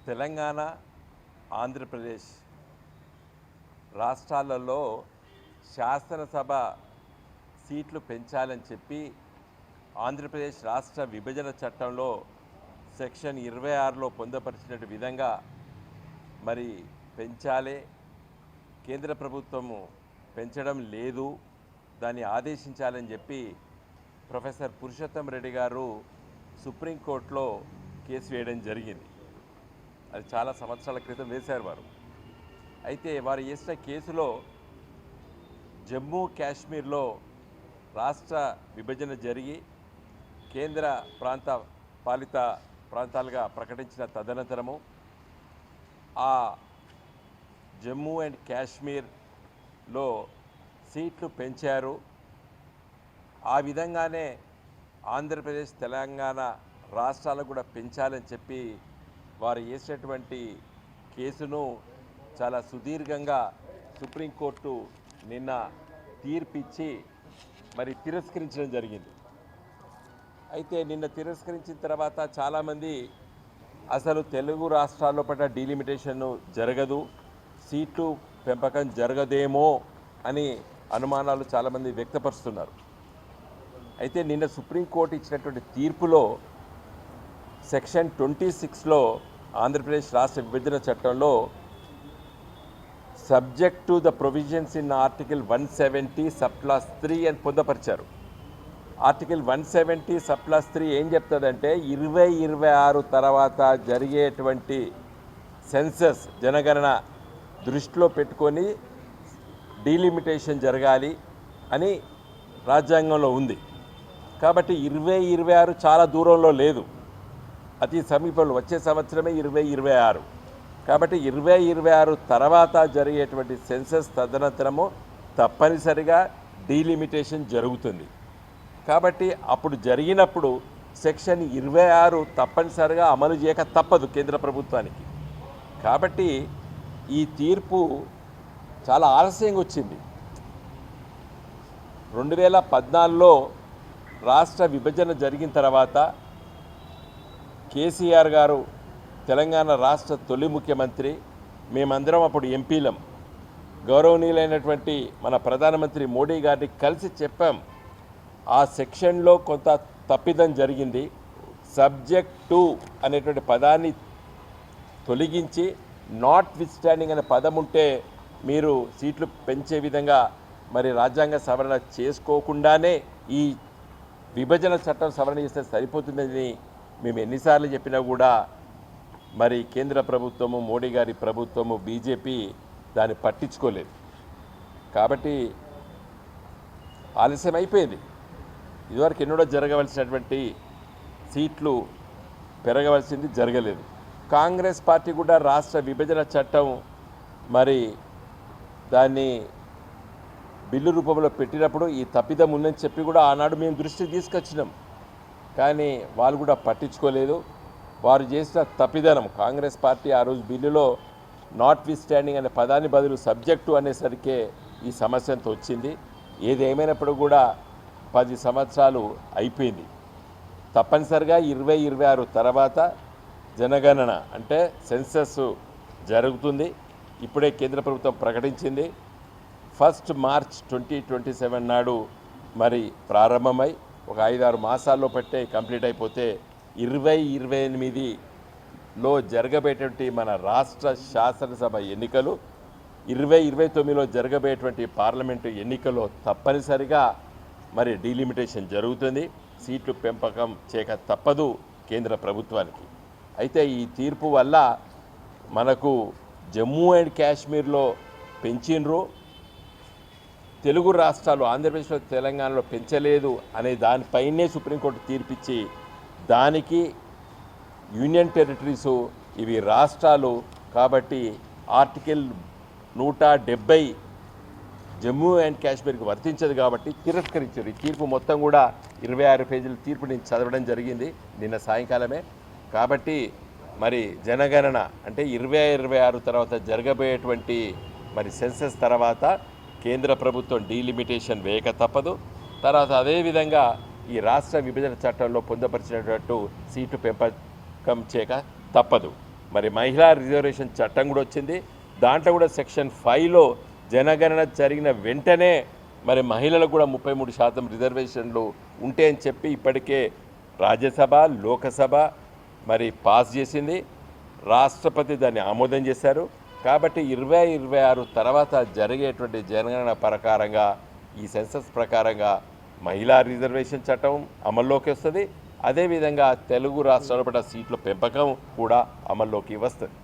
తెలంగాణ, ఆంధ్రప్రదేశ్ రాష్ట్రాలలో శాసనసభ సీట్లు పెంచాలని చెప్పి ఆంధ్రప్రదేశ్ రాష్ట్ర విభజన చట్టంలో సెక్షన్ 26లో పొందుపరిచినట్టు విధంగా మరి పెంచాలి. కేంద్ర ప్రభుత్వము పెంచడం లేదు, దాన్ని ఆదేశించాలని చెప్పి ప్రొఫెసర్ పురుషోత్తం రెడ్డి గారు సుప్రీంకోర్టులో కేసు వేయడం జరిగింది. అది చాలా సంవత్సరాల క్రితం వేశారు వారు. అయితే వారు వేసిన కేసులో జమ్మూ కాశ్మీర్లో రాష్ట్ర విభజన జరిగి కేంద్ర పాలిత ప్రాంతాలుగా ప్రకటించిన తదనంతరము ఆ జమ్మూ అండ్ కాశ్మీర్లో సీట్లు పెంచారు. ఆ విధంగానే ఆంధ్రప్రదేశ్, తెలంగాణ రాష్ట్రాలకు కూడా పెంచాలని చెప్పి వారు వేసినటువంటి కేసును చాలా సుదీర్ఘంగా సుప్రీంకోర్టు నిన్న తీర్పిచ్చి మరి తిరస్కరించడం జరిగింది. అయితే నిన్న తిరస్కరించిన తర్వాత చాలామంది అసలు తెలుగు రాష్ట్రాల్లో పట్ల డీలిమిటేషన్ జరగదు, సీట్లు పెంపకం జరగదేమో అని అనుమానాలు చాలామంది వ్యక్తపరుస్తున్నారు. అయితే నిన్న సుప్రీంకోర్టు ఇచ్చినటువంటి తీర్పులో సెక్షన్ 26లో ఆంధ్రప్రదేశ్ రాష్ట్ర విభజన చట్టంలో subject to the provisions in article 170 sub class 3 అని పొందపరిచారు. ఆర్టికల్ 170 సబ్ క్లాస్ 3 ఏం చెప్తుందంటే 2026 తర్వాత జరిగేటువంటి సెన్సస్ జనగణన దృష్టిలో పెట్టుకొని డీలిమిటేషన్ జరగాలి అని రాజ్యాంగంలో ఉంది. కాబట్టి 2026 చాలా దూరంలో లేదు, అతి సమీపంలో, వచ్చే సంవత్సరమే 2026. కాబట్టి 2026 తర్వాత జరిగేటువంటి సెన్సస్ తదనంతరము తప్పనిసరిగా డీలిమిటేషన్ జరుగుతుంది. కాబట్టి అప్పుడు జరిగినప్పుడు సెక్షన్ 26 తప్పనిసరిగా అమలు చేయక తప్పదు కేంద్ర ప్రభుత్వానికి. కాబట్టి ఈ తీర్పు చాలా ఆలస్యంగా వచ్చింది. 2014లో రాష్ట్ర విభజన జరిగిన తర్వాత కేసీఆర్ గారు తెలంగాణ రాష్ట్ర తొలి ముఖ్యమంత్రి, మేమందరం అప్పుడు ఎంపీలం, గౌరవనీయులైనటువంటి మన ప్రధానమంత్రి మోడీ గారిని కలిసి చెప్పాం, ఆ సెక్షన్లో కొంత తప్పిదం జరిగింది, సబ్జెక్ట్ టు అనేటువంటి పదాన్ని తొలగించి నాట్ విత్ స్టాండింగ్ అనే పదం ఉంటే మీరు సీట్లు పెంచే విధంగా మరి రాజ్యాంగ సవరణ చేసుకోకుండానే ఈ విభజన చట్టం సవరణ చేస్తే సరిపోతుందని మేము ఎన్నిసార్లు చెప్పినా కూడా మరి కేంద్ర ప్రభుత్వము, మోడీ గారి ప్రభుత్వము, బీజేపీ దాన్ని పట్టించుకోలేదు. కాబట్టి ఆలస్యం అయిపోయింది. ఇదివరకు ఎన్నడో జరగవలసినటువంటి సీట్లు పెరగవలసింది జరగలేదు. కాంగ్రెస్ పార్టీ కూడా రాష్ట్ర విభజన చట్టం మరి దాన్ని బిల్లు రూపంలో పెట్టినప్పుడు ఈ తప్పిదం ఉందని చెప్పి కూడా ఆనాడు మేము దృష్టికి తీసుకొచ్చినాం. కానీ వాళ్ళు కూడా పట్టించుకోలేదు. వారు చేసిన తప్పిదనం, కాంగ్రెస్ పార్టీ ఆ రోజు బిల్లులో నాట్ విత్ స్టాండింగ్ అనే పదాన్ని బదులు సబ్జెక్టు అనేసరికే ఈ సమస్య అంతా వచ్చింది. ఏదేమైనప్పుడు కూడా 10 సంవత్సరాలు అయిపోయింది. తప్పనిసరిగా 2026 తర్వాత జనగణన అంటే సెన్సస్ జరుగుతుంది. ఇప్పుడే కేంద్ర ప్రభుత్వం ప్రకటించింది. 1 మార్చ్ 2027 నాడు మరి ప్రారంభమై ఒక 5-6 మాసాల్లో పట్టే కంప్లీట్ అయిపోతే 2028లో జరగబోయేటువంటి మన రాష్ట్ర శాసనసభ ఎన్నికలు, 2029లో జరగబోయేటువంటి పార్లమెంటు ఎన్నికల్లో తప్పనిసరిగా మరి డీలిమిటేషన్ జరుగుతుంది. సీట్లు పెంపకం చేయక తప్పదు కేంద్ర ప్రభుత్వానికి. అయితే ఈ తీర్పు వల్ల మనకు జమ్మూ అండ్ కాశ్మీర్లో పెంచినరు, తెలుగు రాష్ట్రాలు ఆంధ్రప్రదేశ్లో, తెలంగాణలో పెంచలేదు అనే దానిపైనే సుప్రీంకోర్టు తీర్పిచ్చి దానికి యూనియన్ టెరిటరీసు ఇవి రాష్ట్రాలు కాబట్టి ఆర్టికల్ 170 జమ్మూ అండ్ కాశ్మీర్కి వర్తించదు కాబట్టి తిరస్కరించారు. ఈ తీర్పు మొత్తం కూడా 26 పేజీల తీర్పు నేను చదవడం జరిగింది నిన్న సాయంకాలమే. కాబట్టి మరి జనగణన అంటే 2026 తర్వాత జరగబోయేటువంటి మరి సెన్సస్ తర్వాత కేంద్ర ప్రభుత్వం డీలిమిటేషన్ వేయక తప్పదు. తర్వాత అదేవిధంగా ఈ రాష్ట్ర విభజన చట్టంలో పొందుపరిచినట్టు సీటు పెంపకం చేయక తప్పదు. మరి మహిళా రిజర్వేషన్ చట్టం కూడా వచ్చింది. దాంట్లో కూడా సెక్షన్ 5లో జనగణన జరిగిన వెంటనే మరి మహిళలకు కూడా 33% రిజర్వేషన్లు ఉంటాయని చెప్పి ఇప్పటికే రాజ్యసభ, లోకసభ మరి పాస్ చేసింది. రాష్ట్రపతి దాన్ని ఆమోదం చేశారు. కాబట్టి 2026 తర్వాత జరిగేటువంటి జనగణన ప్రకారంగా ఈ సెన్సస్ ప్రకారంగా మహిళా రిజర్వేషన్ చట్టం అమల్లోకి వస్తుంది. అదేవిధంగా తెలుగు రాష్ట్రాల పట్ల సీట్ల పెంపకం కూడా అమల్లోకి వస్తుంది.